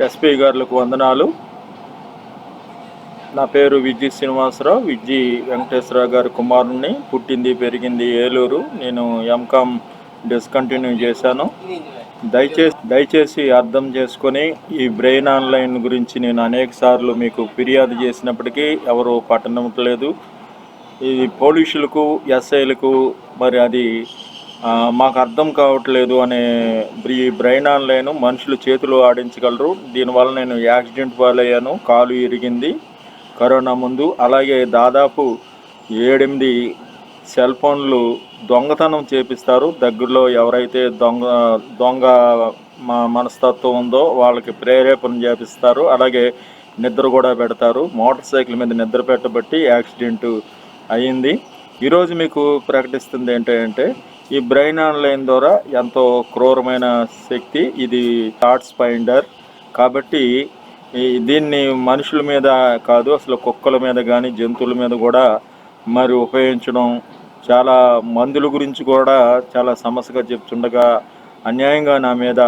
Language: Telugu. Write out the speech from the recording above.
ఎస్పీ గారులకు వందనాలు. నా పేరు విజి శ్రీనివాసరావు, విజి వెంకటేశ్వరరావు గారి కుమారుణ్ణి. పుట్టింది పెరిగింది ఏలూరు. నేను ఎంకామ్ డిస్కంటిన్యూ చేశాను. దయచేసి అర్థం చేసుకొని ఈ బ్రెయిన్ ఆన్లైన్ గురించి నేను అనేక సార్లు మీకు ఫిర్యాదు చేసినప్పటికీ ఎవరు పట్టనట్లేదు. ఇది పోలీసులకు, ఎస్ఐలకు మరి అది మాకు అర్థం కావట్లేదు అనే ఈ బ్రెయిన్ ఆన్లైన్ మనుషులు చేతులు ఆడించగలరు. దీనివల్ల నేను యాక్సిడెంట్ పాలయ్యాను, కాలు ఇరిగింది కరోనా ముందు. అలాగే దాదాపు 7-8 సెల్ ఫోన్లు దొంగతనం చేపిస్తారు. దగ్గరలో ఎవరైతే దొంగ మనస్తత్వం ఉందో వాళ్ళకి ప్రేరేపణ చేపిస్తారు. అలాగే నిద్ర కూడా పెడతారు. మోటార్ సైకిల్ మీద నిద్ర పెట్టబట్టి యాక్సిడెంట్ అయ్యింది. ఈరోజు మీకు ప్రకటిస్తుంది ఏంటంటే ఈ బ్రెయిన్ ఆన్లైన్ ద్వారా ఎంతో క్రూరమైన శక్తి ఇది, థాట్స్ ఫైండర్. కాబట్టి దీన్ని మనుషుల మీద కాదు, అసలు కుక్కల మీద కానీ జంతువుల మీద కూడా మరి ఉపయోగించడం, చాలా మందుల గురించి కూడా చాలా సమస్యగా చెప్తుండగా అన్యాయంగా నా మీద